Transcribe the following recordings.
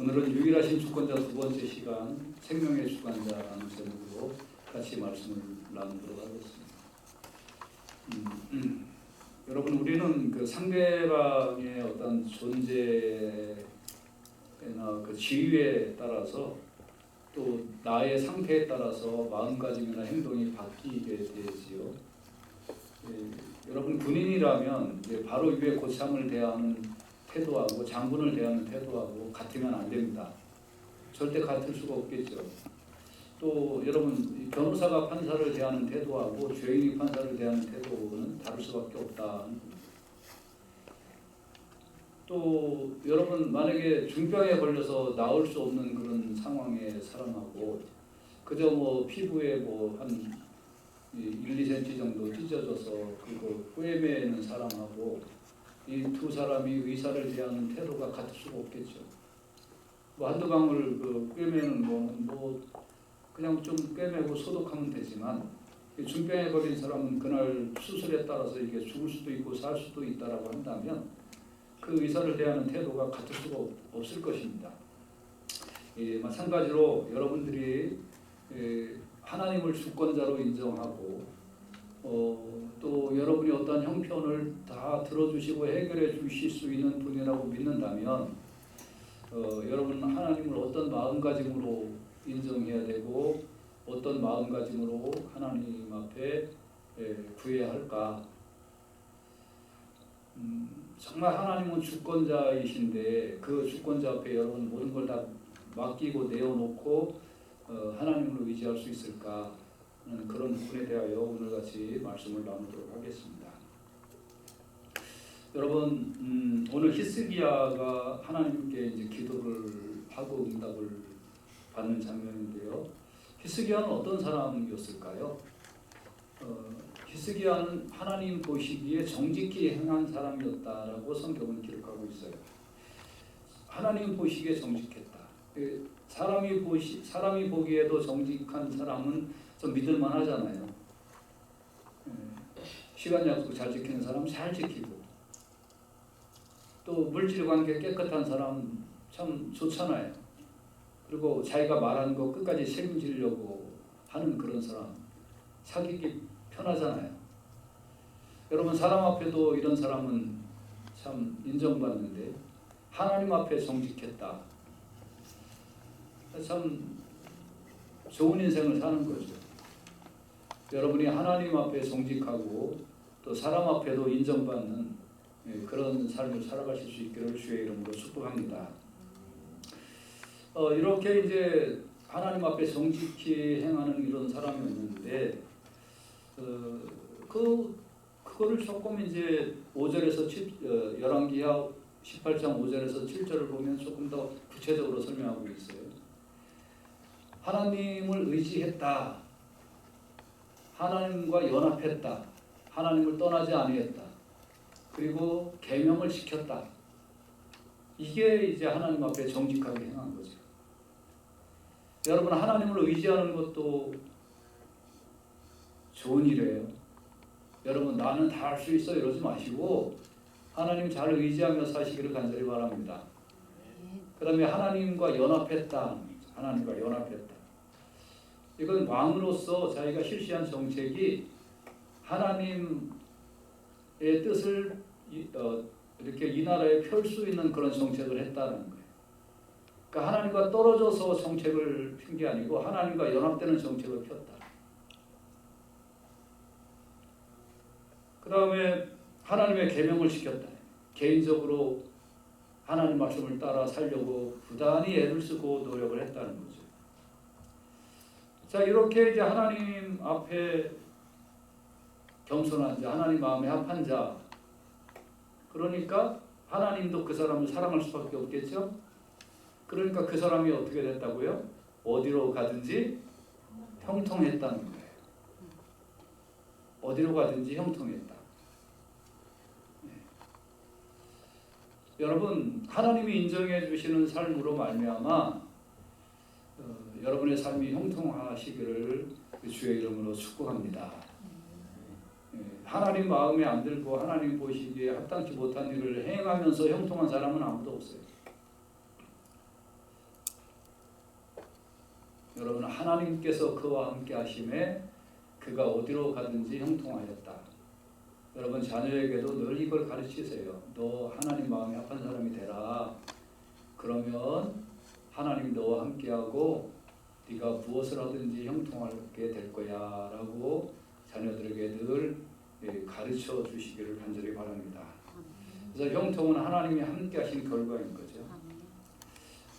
오늘은 유일하신 주권자 두 번째 시간 생명의 주관자라는 제목으로 같이 말씀을 나누도록 하겠습니다. 여러분, 우리는 그 상대방의 어떤 존재나 그 지위에 따라서 또 나의 상태에 따라서 마음가짐이나 행동이 바뀌게 되지요. 여러분, 군인이라면 바로 위에 고참을 대하는 태도하고 장군을 대하는 태도하고 같으면 안 됩니다. 절대 같을 수가 없겠죠. 또 여러분, 변호사가 판사를 대하는 태도하고 죄인이 판사를 대하는 태도는 다를 수밖에 없다. 또 여러분, 만약에 중병에 걸려서 나을 수 없는 그런 상황의 사람하고 그저 뭐 피부에 뭐 한 1, 2cm 정도 찢어져서 그리고 꿰매 있는 사람하고 이 두 사람이 의사를 대하는 태도가 같을 수가 없겠죠. 뭐 한두 방울 그 꿰매는 거는 뭐 그냥 좀 꿰매고 소독하면 되지만 중병에 걸린 사람은 그날 수술에 따라서 이게 죽을 수도 있고 살 수도 있다라고 한다면 그 의사를 대하는 태도가 같을 수가 없을 것입니다. 마찬가지로 여러분들이 하나님을 주권자로 인정하고 또 여러분이 어떤 형편을 다 들어주시고 해결해 주실 수 있는 분이라고 믿는다면 여러분은 하나님을 어떤 마음가짐으로 인정해야 되고 어떤 마음가짐으로 하나님 앞에 구해야 할까? 정말 하나님은 주권자이신데 그 주권자 앞에 여러분 모든 걸 다 맡기고 내어놓고 하나님을 의지할 수 있을까? 그런 부분에 대하여 오늘같이 말씀을 나누도록 하겠습니다. 여러분, 오늘 히스기야가 하나님께 이제 기도를 하고 응답을 받는 장면인데요. 히스기야는 어떤 사람이었을까요? 히스기야는 하나님 보시기에 정직히 행한 사람이었다라고 성경은 기록하고 있어요. 하나님 보시기에 정직했다. 사람이 보기에도 정직한 사람은 좀 믿을만 하잖아요. 시간 약속 잘 지키는 사람 잘 지키고 또 물질 관계 깨끗한 사람 참 좋잖아요. 그리고 자기가 말하는 거 끝까지 책임지려고 하는 그런 사람 사귀기 편하잖아요. 여러분, 사람 앞에도 이런 사람은 참 인정받는데 하나님 앞에 정직했다. 참 좋은 인생을 사는 거죠. 여러분이 하나님 앞에 정직하고 또 사람 앞에도 인정받는 그런 삶을 살아가실 수 있기를 주의 이름으로 축복합니다. 이렇게 이제 하나님 앞에 정직히 행하는 이런 사람이었는데 그거를 조금 이제 5절에서 열왕기하 18장 5절에서 7절을 보면 조금 더 구체적으로 설명하고 있어요. 하나님을 의지했다. 하나님과 연합했다. 하나님을 떠나지 아니했다. 그리고 계명을 지켰다. 이게 이제 하나님 앞에 정직하게 행한 거죠. 여러분, 하나님을 의지하는 것도 좋은 일이에요. 여러분, 나는 다 할 수 있어 이러지 마시고 하나님 잘 의지하며 사시기를 간절히 바랍니다. 그 다음에 하나님과 연합했다. 하나님과 연합했다. 이건 왕으로서 자기가 실시한 정책이 하나님의 뜻을 이렇게 이 나라에 펼 수 있는 그런 정책을 했다는 거예요. 그러니까 하나님과 떨어져서 정책을 핀 게 아니고 하나님과 연합되는 정책을 폈다. 그 다음에 하나님의 계명을 지켰다. 개인적으로 하나님 말씀을 따라 살려고 부단히 애를 쓰고 노력을 했다는 거죠. 자, 이렇게 이제 하나님 앞에 겸손한 자, 하나님 마음에 합한 자, 그러니까 하나님도 그 사람을 사랑할 수밖에 없겠죠. 그러니까 그 사람이 어떻게 됐다고요? 어디로 가든지 형통했다는 거예요. 어디로 가든지 형통했다. 여러분, 하나님이 인정해 주시는 삶으로 말미암아 여러분의 삶이 형통하시기를 주의 이름으로 축복합니다. 하나님 마음에 안 들고 하나님 보시기에 합당치 못한 일을 행하면서 형통한 사람은 아무도 없어요. 여러분 하나님께서 그와 함께 하심에 그가 어디로 가든지 형통하였다. 여러분 자녀에게도 늘 이걸 가르치세요. 너 하나님 마음에 합한 사람이 되라. 그러면 하나님 너와 함께하고 네가 무엇을 하든지 형통하게 될 거야 라고 자녀들에게 늘 가르쳐 주시기를 간절히 바랍니다. 그래서 형통은 하나님이 함께 하신 결과인 거죠.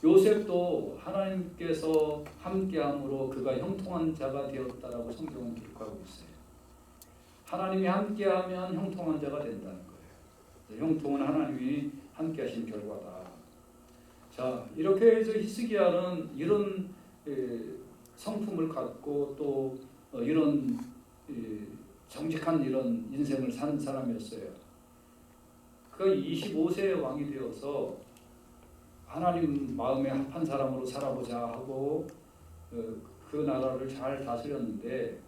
요셉도 하나님께서 함께함으로 그가 형통한 자가 되었다라고 성경은 기록하고 있어요. 하나님이 함께하면 형통한 자가 된다는 거예요. 형통은 하나님이 함께하신 결과다. 자, 이렇게 해서 히스기야는 이런 성품을 갖고 또 이런 정직한 이런 인생을 사는 사람이었어요. 그 25세의 왕이 되어서 하나님 마음에 합한 사람으로 살아보자 하고 그 나라를 잘 다스렸는데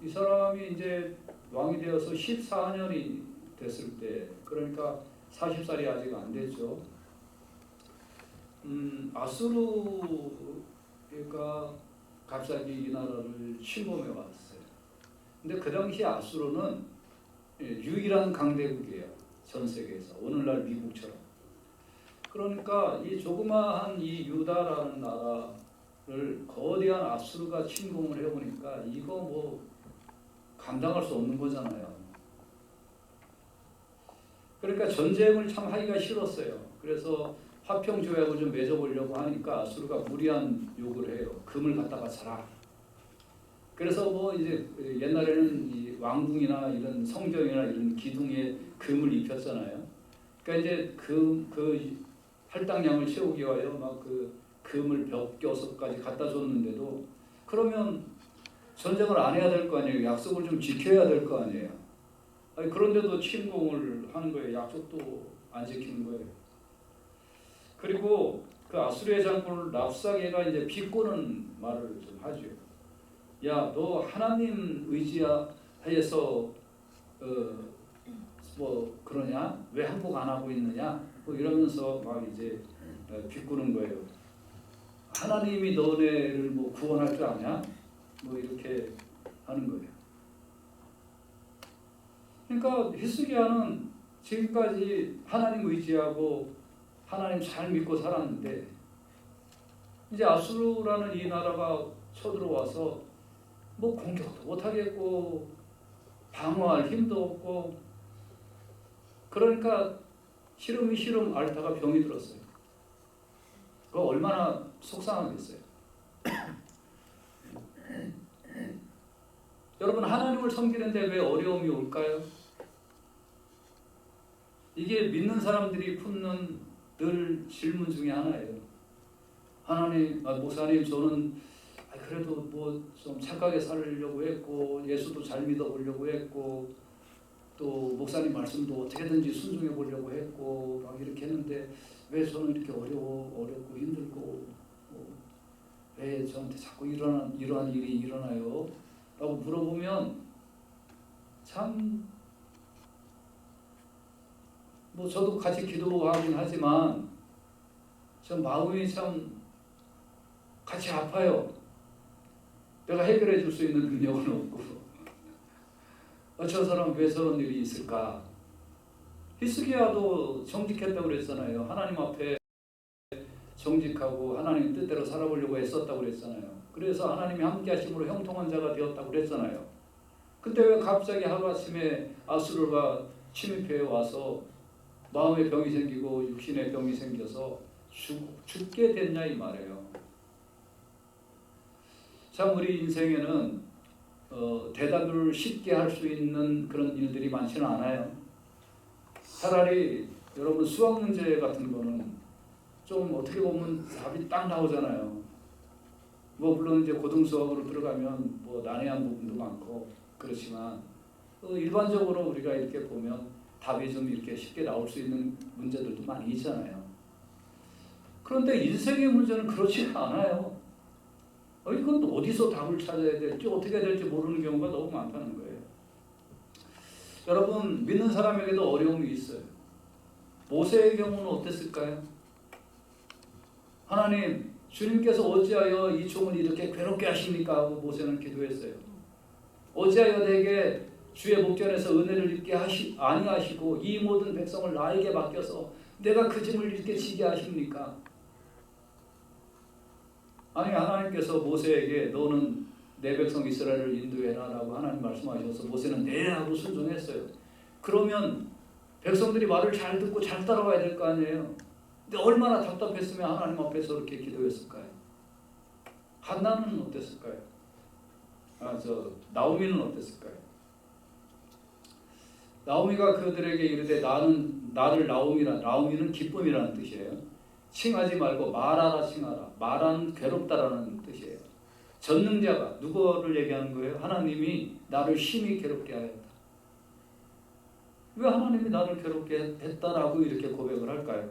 이 사람이 이제 왕이 되어서 14년이 됐을 때, 그러니까 40살이 아직 안 됐죠. 아수르가 갑자기 이 나라를 침범해 왔어요. 근데 그 당시 아수르는 유일한 강대국이에요. 전 세계에서. 오늘날 미국처럼. 그러니까 이 조그마한 이 유다라는 나라를 거대한 아수르가 침공을 해보니까 이거 뭐 감당할 수 없는 거잖아요. 그러니까 전쟁을 참 하기가 싫었어요. 그래서 화평 조약을 좀 맺어보려고 하니까 아수르가 무리한 요구를 해요. 금을 갖다가 사라. 그래서 뭐 이제 옛날에는 이 왕궁이나 이런 성전이나 이런 기둥에 금을 입혔잖아요. 그러니까 이제 그 할당량을 채우기 위하여 막 그 금을 몇 껴서까지 갖다 줬는데도, 그러면 전쟁을 안 해야 될 거 아니에요. 약속을 좀 지켜야 될 거 아니에요. 아니, 그런데도 침공을 하는 거예요. 약속도 안 지키는 거예요. 그리고 그 아수르의 장군 랍사게가 이제 비꼬는 말을 좀 하죠. 야, 너 하나님 의지하에서 뭐 그러냐? 왜 항복 안 하고 있느냐? 뭐 이러면서 막 이제 비꼬는 거예요. 하나님이 너네를 뭐 구원할 줄 아냐? 뭐 이렇게 하는 거예요. 그러니까 히스기야는 지금까지 하나님 의지하고 하나님 잘 믿고 살았는데, 이제 아수르라는 이 나라가 쳐들어와서 뭐 공격도 못하겠고 방어할 힘도 없고, 그러니까 시름이 시름 앓다가 병이 들었어요. 그거 얼마나 속상하겠어요. 여러분, 하나님을 섬기는데 왜 어려움이 올까요? 이게 믿는 사람들이 품는 늘 질문 중에 하나예요. 하나님, 목사님, 저는 그래도 뭐 좀 착하게 살려고 했고 예수도 잘 믿어보려고 했고 또 목사님 말씀도 어떻게든지 순종해 보려고 했고 막 이렇게 했는데 왜 저는 이렇게 어렵고 힘들고 왜 저한테 자꾸 이러한 일이 일어나요? 라고 물어보면 참 뭐 저도 같이 기도하긴 하지만 저 마음이 참 같이 아파요. 내가 해결해 줄 수 있는 능력은 없고 저 사람 왜 저런 일이 있을까? 히스기야도 정직했다고 그랬잖아요. 하나님 앞에 정직하고 하나님 뜻대로 살아보려고 애썼다고 그랬잖아요. 그래서 하나님이 함께 하심으로 형통한 자가 되었다고 그랬잖아요. 근데 왜 갑자기 하루아침에 아수르가 침입해 와서 마음의 병이 생기고 육신의 병이 생겨서 죽게 됐냐 이 말이에요. 참 우리 인생에는 대답을 쉽게 할 수 있는 그런 일들이 많지는 않아요. 차라리 여러분 수학 문제 같은 거는 좀 어떻게 보면 답이 딱 나오잖아요. 뭐 물론 이제 고등수학으로 들어가면 뭐 난해한 부분도 많고 그렇지만 일반적으로 우리가 이렇게 보면 답이 좀 이렇게 쉽게 나올 수 있는 문제들도 많이 있잖아요. 그런데 인생의 문제는 그렇지 않아요. 이건 어디서 답을 찾아야 될지 어떻게 해야 될지 모르는 경우가 너무 많다는 거예요. 여러분, 믿는 사람에게도 어려움이 있어요. 모세의 경우는 어땠을까요? 하나님, 주님께서 어찌하여 이 종을 이렇게 괴롭게 하십니까? 하고 모세는 기도했어요. 어찌하여 내게 주의 목전에서 은혜를 입게 아니하시고 이 모든 백성을 나에게 맡겨서 내가 그 짐을 이렇게 지게 하십니까? 아니, 하나님께서 모세에게 너는 내 백성 이스라엘을 인도해라 라고 하나님 말씀하셔서 모세는 네 하고 순종했어요. 그러면 백성들이 말을 잘 듣고 잘 따라와야 될 거 아니에요. 근데 얼마나 답답했으면 하나님 앞에서 이렇게 기도했을까요? 한나는 어땠을까요? 나오미는 어땠을까요? 나오미가 그들에게 이르되 나를 나오미는 기쁨이라는 뜻이에요. 칭하지 말고 말하라 칭하라. 말하는 괴롭다라는 뜻이에요. 전능자가 누구를 얘기하는 거예요? 하나님이 나를 심히 괴롭게 하였다. 왜 하나님이 나를 괴롭게 했다라고 이렇게 고백을 할까요?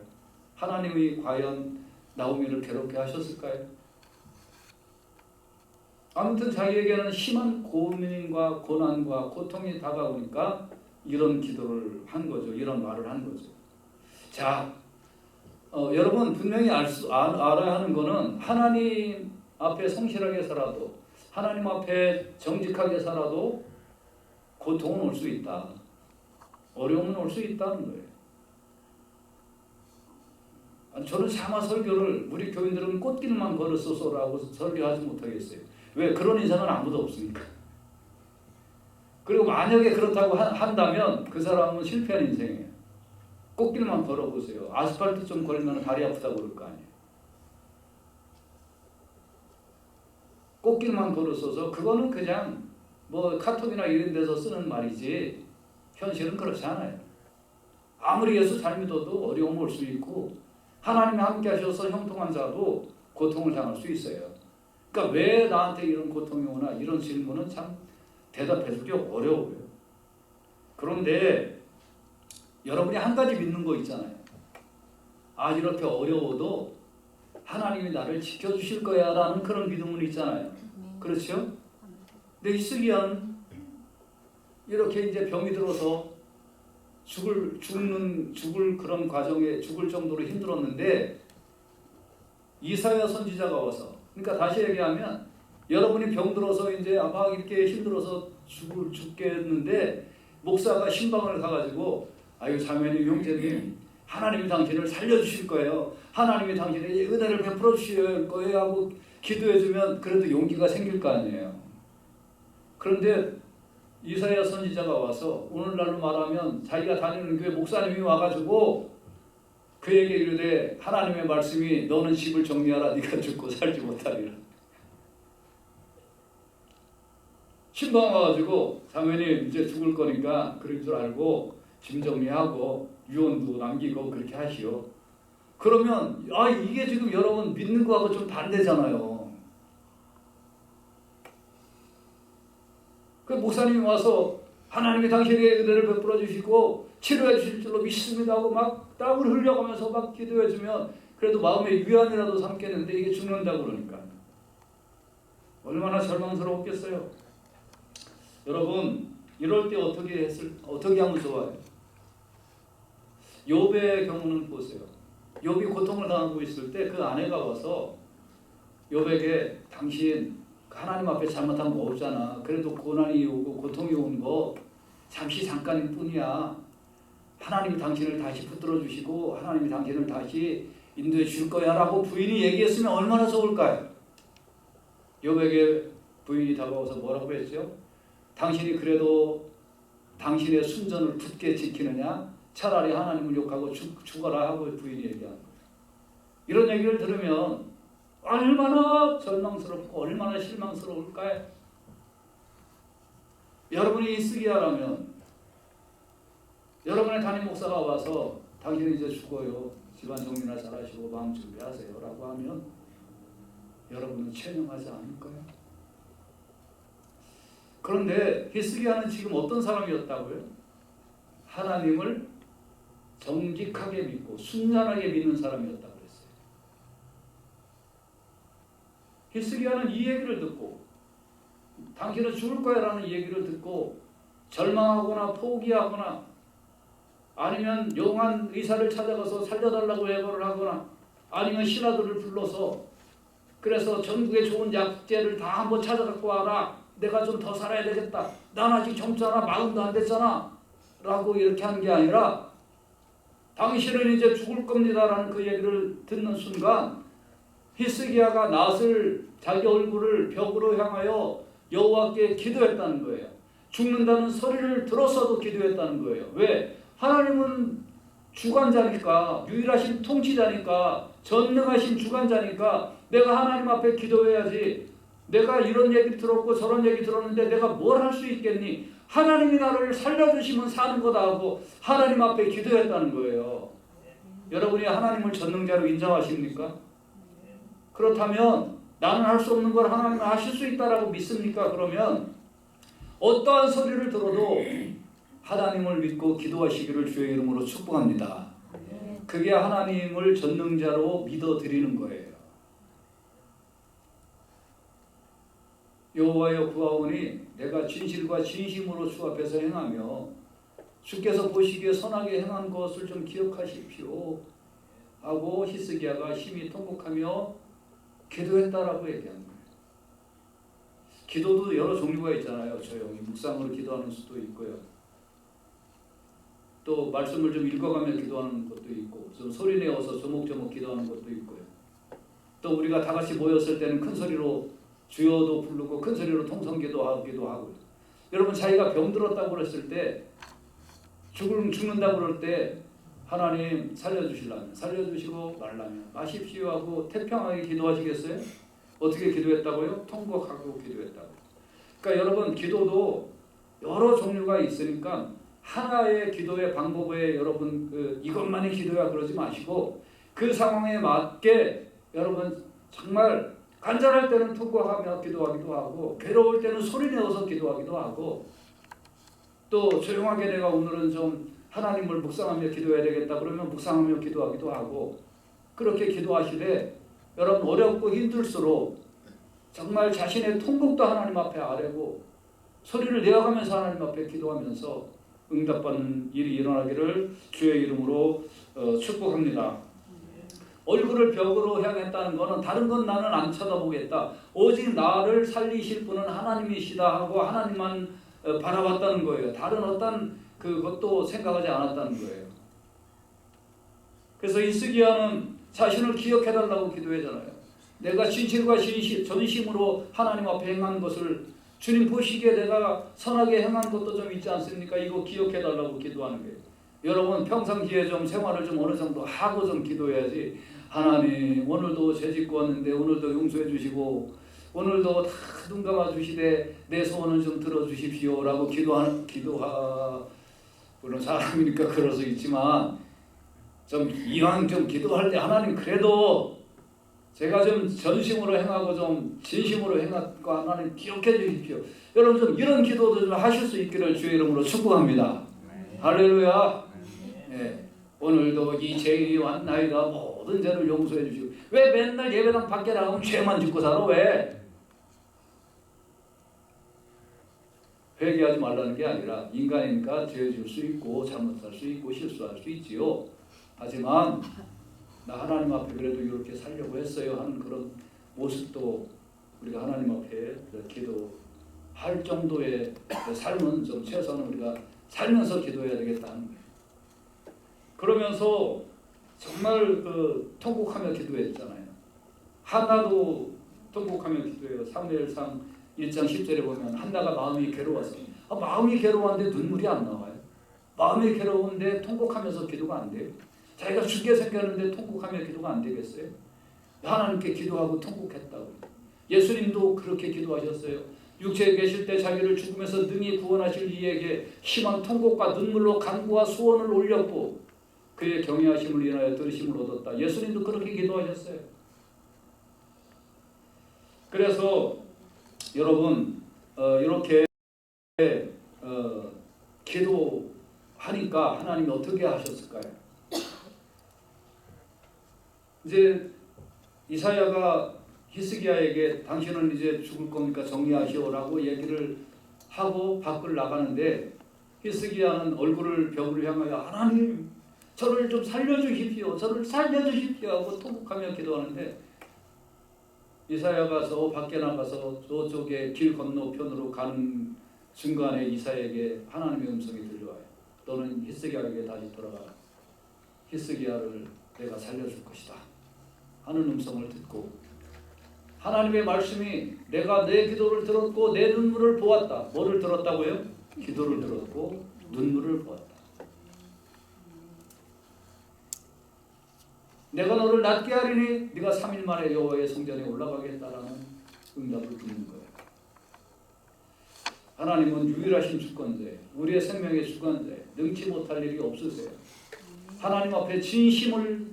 하나님이 과연 나오미를 괴롭게 하셨을까요? 아무튼 자기에게는 심한 고민과 고난과 고통이 다가오니까 이런 기도를 한 거죠. 이런 말을 한 거죠. 자, 여러분 분명히 알아야 하는 거는 하나님 앞에 성실하게 살아도 하나님 앞에 정직하게 살아도 고통은 올 수 있다. 어려움은 올 수 있다는 거예요. 저는 차마 설교를 우리 교인들은 꽃길만 걸었소서라고 설교하지 못하겠어요. 왜? 그런 인생은 아무도 없으니까. 그리고 만약에 그렇다고 한다면 그 사람은 실패한 인생이에요. 꽃길만 걸어보세요. 아스팔트 좀 걸리면 다리 아프다고 그럴 거 아니에요. 꽃길만 걸었어서 그거는 그냥 뭐 카톡이나 이런 데서 쓰는 말이지 현실은 그렇지 않아요. 아무리 예수 잘 믿어도 어려움 올 수 있고 하나님이 함께 하셔서 형통한 자도 고통을 당할 수 있어요. 그러니까 왜 나한테 이런 고통이 오나 이런 질문은 참 대답해주기 어려워요. 그런데 여러분이 한 가지 믿는 거 있잖아요. 이렇게 어려워도 하나님이 나를 지켜주실 거야 라는 그런 믿음은 있잖아요. 그렇죠? 근데 히스기야는 이렇게 이제 병이 들어서 죽을 그런 과정에 죽을 정도로 힘들었는데 이사야 선지자가 와서, 그러니까 다시 얘기하면 여러분이 병들어서 이제 막 이렇게 힘들어서 죽겠는데 목사가 신방을 가가지고 아유 자매님 형제님 하나님이 당신을 살려주실 거예요. 하나님이 당신에게 은혜를 베풀어 주실 거예요 하고 기도해주면 그래도 용기가 생길 거 아니에요. 그런데 이사야 선지자가 와서 오늘날로 말하면 자기가 다니는 교회 목사님이 와가지고 그에게 이르되 하나님의 말씀이 너는 집을 정리하라 네가 죽고 살지 못하리라. 신방 와가지고 자매님 이제 죽을 거니까 그럴 줄 알고 짐 정리하고 유언도 남기고 그렇게 하시오. 그러면 이게 지금 여러분 믿는 거하고 좀 반대잖아요. 그 목사님이 와서 하나님이 당신에게 은혜를 베풀어 주시고 치료해 주실 줄로 믿습니다 하고 막 땀을 흘려가면서 막 기도해 주면 그래도 마음의 위안이라도 삼겠는데 이게 죽는다고 그러니까 얼마나 절망스러웠겠어요. 여러분 이럴 때 어떻게 하면 좋아요? 욥의 경우는 보세요. 욥이 고통을 당하고 있을 때 그 아내가 와서 욥에게 당신 하나님 앞에 잘못한 거 없잖아. 그래도 고난이 오고 고통이 온 거 잠시 잠깐일 뿐이야. 하나님이 당신을 다시 붙들어 주시고 하나님이 당신을 다시 인도해 줄 거야 라고 부인이 얘기했으면 얼마나 좋을까요? 욥에게 부인이 다가와서 뭐라고 했죠? 당신이 그래도 당신의 순전을 굳게 지키느냐? 차라리 하나님을 욕하고 죽어라 하고 부인이 얘기한 거예요. 이런 얘기를 들으면 얼마나 절망스럽고 얼마나 실망스러울까요? 여러분이 히스기야라면 여러분의 담임 목사가 와서 당신은 이제 죽어요. 집안 정리나 잘하시고 마음 준비하세요 라고 하면 여러분은 체념하지 않을까요? 그런데 히스기야는 지금 어떤 사람이었다고요? 하나님을 정직하게 믿고 순전하게 믿는 사람이었다고 그랬어요. 히스기야는 이 얘기를 듣고 당신은 죽을 거야 라는 얘기를 듣고 절망하거나 포기하거나 아니면 용한 의사를 찾아가서 살려달라고 애걸을 하거나 아니면 신하들을 불러서 그래서 전국에 좋은 약재를 다 한번 찾아갖고 와라. 내가 좀 더 살아야 되겠다. 난 아직 젊잖아. 마흔도 안 됐잖아. 라고 이렇게 한 게 아니라 당신은 이제 죽을 겁니다라는 그 얘기를 듣는 순간 히스기야가 낫을 자기 얼굴을 벽으로 향하여 여호와께 기도했다는 거예요. 죽는다는 소리를 들었어도 기도했다는 거예요. 왜? 하나님은 주관자니까, 유일하신 통치자니까, 전능하신 주관자니까 내가 하나님 앞에 기도해야지. 내가 이런 얘기 들었고 저런 얘기 들었는데 내가 뭘 할 수 있겠니? 하나님이 나를 살려주시면 사는 거다 하고 하나님 앞에 기도했다는 거예요. 여러분이 하나님을 전능자로 인정하십니까? 그렇다면 나는 할 수 없는 걸 하나님은 하실 수 있다라고 믿습니까? 그러면 어떠한 소리를 들어도 하나님을 믿고 기도하시기를 주의 이름으로 축복합니다. 그게 하나님을 전능자로 믿어드리는 거예요. 여호와여 구하오니 내가 진실과 진심으로 주 앞에서 행하며 주께서 보시기에 선하게 행한 것을 좀 기억하십시오 하고 히스기야가 심히 통곡하며 기도했다라고 얘기한 거예요. 기도도 여러 종류가 있잖아요. 조용히 묵상으로 기도하는 수도 있고요. 또 말씀을 좀 읽어가며 기도하는 것도 있고, 좀 소리내어서 조목조목 기도하는 것도 있고요. 또 우리가 다 같이 모였을 때는 큰 소리로 주여도 부르고 큰 소리로 통성기도 하고요. 여러분 자기가 병들었다고 그랬을 때, 죽는다고 그럴 때 하나님 살려주시려면 살려주시고 말라면 마십시오 하고 태평하게 기도하시겠어요? 어떻게 기도했다고요? 통곡하고 기도했다고. 그러니까 여러분 기도도 여러 종류가 있으니까 하나의 기도의 방법에 여러분 이것만이 기도야 그러지 마시고 그 상황에 맞게 여러분 정말 간절할 때는 통곡하며 기도하기도 하고 괴로울 때는 소리내어서 기도하기도 하고 또 조용하게 내가 오늘은 좀 하나님을 묵상하며 기도해야 되겠다 그러면 묵상하며 기도하기도 하고 그렇게 기도하시되 여러분 어렵고 힘들수록 정말 자신의 통곡도 하나님 앞에 아뢰고 소리를 내어가면서 하나님 앞에 기도하면서 응답받는 일이 일어나기를 주의 이름으로 축복합니다. 얼굴을 벽으로 향했다는 것은 다른 건 나는 안 쳐다보겠다. 오직 나를 살리실 분은 하나님이시다 하고 하나님만 바라봤다는 거예요. 다른 어떤 그것도 생각하지 않았다는 거예요. 그래서 히스기야는 자신을 기억해달라고 기도하잖아요. 내가 진실과 전심으로 하나님 앞에 행한 것을 주님 보시기에 내가 선하게 행한 것도 좀 있지 않습니까? 이거 기억해달라고 기도하는 거예요. 여러분 평상시에 좀 생활을 좀 어느 정도 하고 좀 기도해야지. 하나님 오늘도 죄짓고 왔는데 오늘도 용서해 주시고 오늘도 다 눈 감아 주시되 내 소원을 좀 들어주십시오 라고 기도하는 물론 사람이니까 그럴 수 있지만 좀 이왕 좀 기도할 때 하나님 그래도 제가 좀 전심으로 행하고 좀 진심으로 행하고 하나님 기억해 주십시오. 여러분 좀 이런 기도도 좀 하실 수 있기를 주의 이름으로 축복합니다. 할렐루야. 네. 오늘도 이 죄인이 왔나이다. 모든 죄를 용서해 주시고 왜 맨날 예배당 밖에 나가면 죄만 짓고 살아? 왜? 회개하지 말라는 게 아니라 인간이니까 죄 지을 수 있고 잘못할 수 있고 실수할 수 있지요. 하지만 나 하나님 앞에 그래도 이렇게 살려고 했어요 하는 그런 모습도 우리가 하나님 앞에 기도할 정도의 삶은 좀 최소한 우리가 살면서 기도해야 되겠다는 거예요. 그러면서 정말 통곡하며 기도했잖아요. 한나도 통곡하며 기도해요. 사무엘상 1장 10절에 보면 한나가 마음이 괴로워서 마음이 괴로웠는데 눈물이 안 나와요. 마음이 괴로운데 통곡하면서 기도가 안 돼요. 자기가 죽게 생겼는데 통곡하며 기도가 안 되겠어요? 하나님께 기도하고 통곡했다고. 예수님도 그렇게 기도하셨어요. 육체에 계실 때 자기를 죽음에서 능히 구원하실 이에게 심한 통곡과 눈물로 간구와 소원을 올렸고 그의 경외하심을 인하여 들으심을 얻었다. 예수님도 그렇게 기도하셨어요. 그래서 여러분 이렇게 기도하니까 하나님이 어떻게 하셨을까요? 이제 이사야가 히스기야에게 당신은 이제 죽을 겁니까? 정리하시오라고 얘기를 하고 밖을 나가는데 히스기야는 얼굴을 벽을 향하여 하나님 저를 좀 살려주십시오. 저를 살려주십시오 하고 통곡하며 기도하는데 이사야가 저 밖에 나가서 저쪽에 길 건너편으로 가는 중간에 이사야에게 하나님의 음성이 들려와요. 너는 히스기야에게 다시 돌아가라. 히스기야를 내가 살려줄 것이다 하는 음성을 듣고, 하나님의 말씀이 내가 내 기도를 들었고 내 눈물을 보았다. 뭐를 들었다고요? 기도를 들었고 눈물을 보았다. 내가 너를 낫게 하리니 네가 3일 만에 여호와의 성전에 올라가겠다라는 응답을 듣는 거예요. 하나님은 유일하신 주권자예요. 우리의 생명의 주권자예요. 능치 못할 일이 없으세요. 하나님 앞에 진심을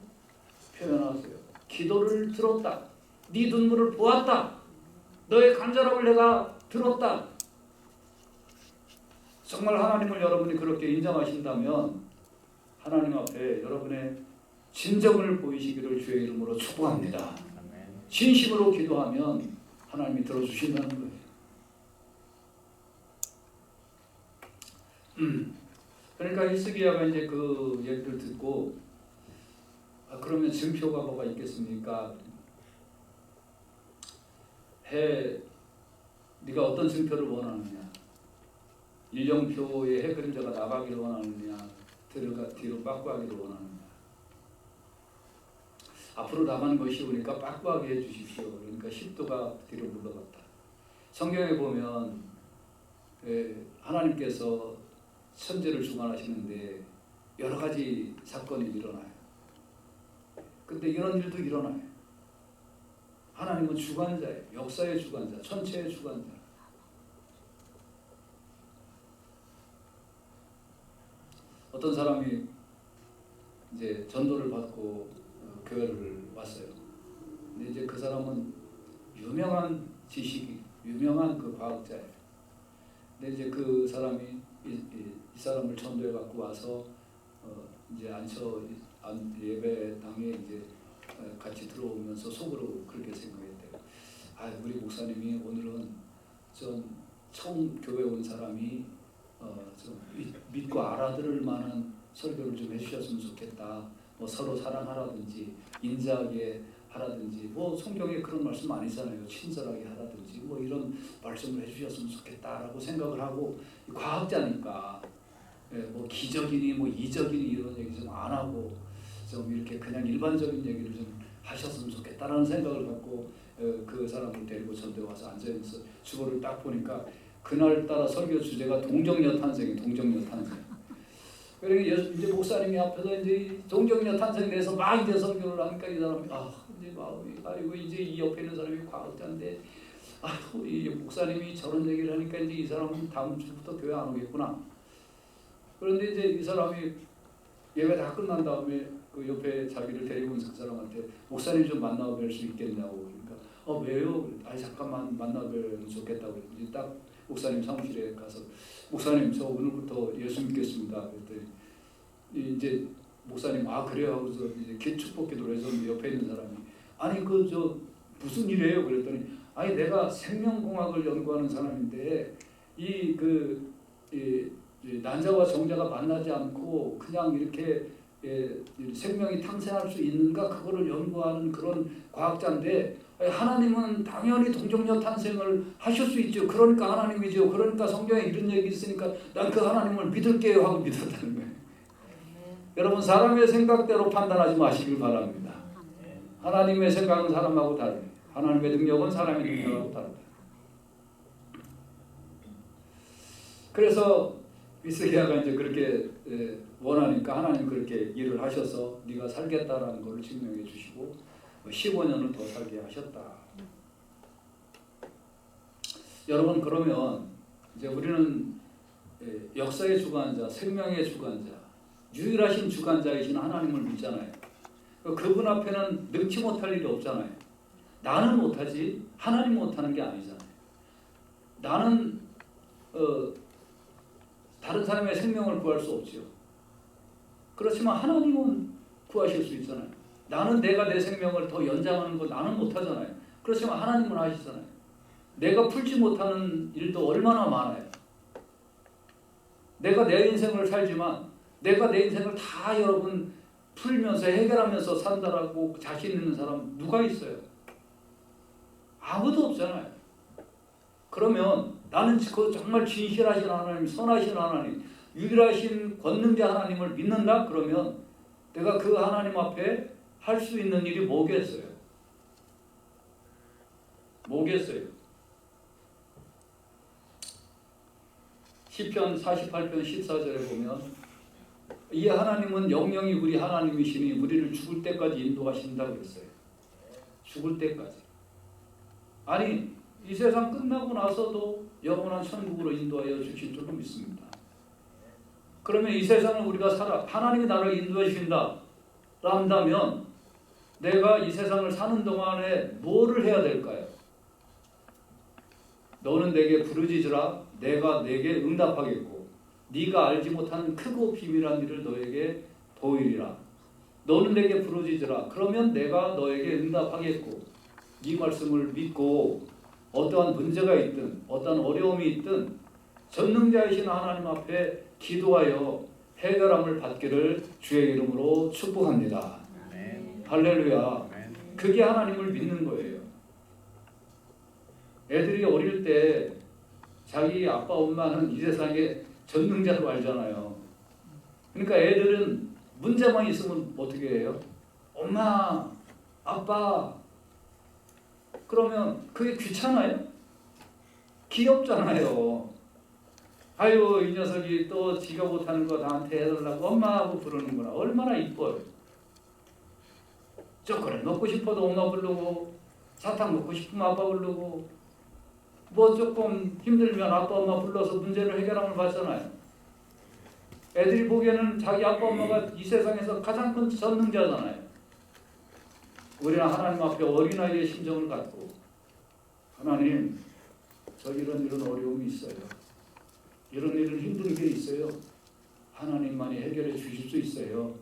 표현하세요. 기도를 들었다. 네 눈물을 보았다. 너의 간절함을 내가 들었다. 정말 하나님을 여러분이 그렇게 인정하신다면 하나님 앞에 여러분의 진정을 보이시기를 주의 이름으로 축복합니다. 진심으로 기도하면 하나님이 들어주신다는 거예요. 그러니까 히스기야가 이제 그 얘기를 듣고, 그러면 증표가 뭐가 있겠습니까? 네가 어떤 증표를 원하느냐? 일령표의 해 그림자가 나가기를 원하느냐? 뒤로 빠꾸하기를 원하느냐? 앞으로 나가는 것이 오니까 빠꾸하게 해주십시오. 그러니까 10도가 뒤로 물러갔다. 성경에 보면 하나님께서 천지를 주관하시는데 여러 가지 사건이 일어나요. 근데 이런 일도 일어나요. 하나님은 주관자예요. 역사의 주관자, 천체의 주관자. 어떤 사람이 이제 전도를 받고 교회를 왔어요. 근데 이제 그 사람은 유명한 지식이, 유명한 그 과학자예요. 근데 이제 그 사람이 이 사람을 전도해 갖고 와서 이제 예배당에 이제 같이 들어오면서 속으로 그렇게 생각했대요. 우리 목사님이 오늘은 좀 처음 교회 온 사람이 좀 믿고 알아들을 만한 설교를 좀 해주셨으면 좋겠다. 뭐 서로 사랑하라든지 인자하게 하라든지, 뭐 성경에 그런 말씀 많이 있잖아요. 친절하게 하라든지 뭐 이런 말씀을 해주셨으면 좋겠다라고 생각을 하고, 과학자니까 뭐 기적이니 뭐 이적이니 이런 얘기 좀 안 하고 좀 이렇게 그냥 일반적인 얘기를 좀 하셨으면 좋겠다라는 생각을 갖고 그 사람을 데리고 전도에 와서 앉아있어서 주보를 딱 보니까 그날따라 설교 주제가 동정녀 탄생이 동정녀 탄생. 그러니까 이제 목사님이 앞에서 이제 동정녀 탄생에 대해서 막 이제 설교를 하니까 이 사람이 이제 마음이, 아이고 이제 이 옆에 있는 사람이 과학자인데 이 목사님이 저런 얘기를 하니까 이제 이 사람은 다음 주부터 교회 안 오겠구나. 그런데 이제 이 사람이 예배 다 끝난 다음에 그 옆에 자기를 데리고 온 그 사람한테 목사님 좀 만나뵐 수 있겠냐고. 그러니까 왜요? 잠깐만 만나뵈면 좋겠다고. 이제 딱 목사님 사무실에 가서 목사님 저 오늘부터 예수 믿겠습니다. 그랬더니 이제 목사님 그래요 하고서 이제 축복 기도를 해서 옆에 있는 사람이 저 무슨 일이에요? 그랬더니 내가 생명공학을 연구하는 사람인데 이 난자와 정자가 만나지 않고 그냥 이렇게 생명이 탄생할 수 있는가 그거를 연구하는 그런 과학자인데, 하나님은 당연히 동정녀 탄생을 하실 수 있죠. 그러니까 하나님이죠. 그러니까 성경에 이런 얘기 있으니까 난 그 하나님을 믿을게요 하고 믿었다는 거예요. 여러분, 사람의 생각대로 판단하지 마시길 바랍니다. 하나님의 생각은 사람하고 다릅니다. 하나님의 능력은 사람의 능력하고 다릅니다. 그래서 히스기야가 이제 그렇게 원하니까 하나님 그렇게 일을 하셔서 네가 살겠다라는 것을 증명해 주시고 15년을 더 살게 하셨다. 여러분, 그러면 이제 우리는 역사의 주관자, 생명의 주관자, 유일하신 주관자이신 하나님을 믿잖아요. 그분 앞에는 능치 못할 일이 없잖아요. 나는 못하지 하나님 못하는 게 아니잖아요. 나는 다른 사람의 생명을 구할 수 없죠. 그렇지만 하나님은 구하실 수 있잖아요. 나는 내가 내 생명을 더 연장하는 거 나는 못하잖아요. 그렇지만 하나님은 하시잖아요. 내가 풀지 못하는 일도 얼마나 많아요. 내가 내 인생을 살지만 내가 내 인생을 다 여러분 풀면서 해결하면서 산다라고 자신 있는 사람 누가 있어요? 아무도 없잖아요. 그러면 나는 그 정말 진실하신 하나님, 선하신 하나님, 유일하신 권능자 하나님을 믿는다? 그러면 내가 그 하나님 앞에 할 수 있는 일이 뭐겠어요? 뭐겠어요? 시편 48편 14절에 보면 이 하나님은 영영이 우리 하나님이시니 우리를 죽을 때까지 인도하신다고 그랬어요. 죽을 때까지. 아니 이 세상 끝나고 나서도 영원한 천국으로 인도하여 주실 줄로 믿습니다. 그러면 이 세상을 우리가 하나님이 나를 인도해 주신다 한다면 내가 이 세상을 사는 동안에 뭐를 해야 될까요? 너는 내게 부르짖으라 내가 내게 응답하겠고 네가 알지 못하는 크고 비밀한 일을 너에게 보이리라. 너는 내게 부르짖으라 그러면 내가 너에게 응답하겠고 네 말씀을 믿고 어떠한 문제가 있든 어떠한 어려움이 있든 전능자이신 하나님 앞에 기도하여 해결함을 받기를 주의 이름으로 축복합니다. 할렐루야. 그게 하나님을 믿는 거예요. 애들이 어릴 때 자기 아빠 엄마는 이 세상에 전능자로 알잖아요. 그러니까 애들은 문제만 있으면 어떻게 해요? 엄마, 아빠. 그러면 그게 귀찮아요? 귀엽잖아요. 아유 이 녀석이 또 지가 못하는 거 나한테 해달라고 엄마하고 부르는구나. 얼마나 이뻐요. 초콜릿 먹고 싶어도 엄마 부르고 사탕 먹고 싶으면 아빠 부르고 뭐 조금 힘들면 아빠 엄마 불러서 문제를 해결함을 받잖아요. 애들이 보기에는 자기 아빠 엄마가 이 세상에서 가장 큰 전능자잖아요. 우리는 하나님 앞에 어린아이의 심정을 갖고 하나님 저 이런 어려움이 있어요. 이런 힘든 게 있어요. 하나님만이 해결해 주실 수 있어요.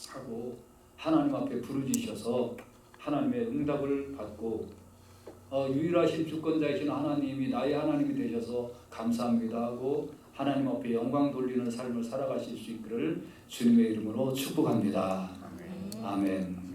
하고 하나님 앞에 부르짖으셔서 하나님의 응답을 받고 유일하신 주권자이신 하나님이 나의 하나님이 되셔서 감사합니다 하고 하나님 앞에 영광 돌리는 삶을 살아가실 수 있기를 주님의 이름으로 축복합니다. 아멘.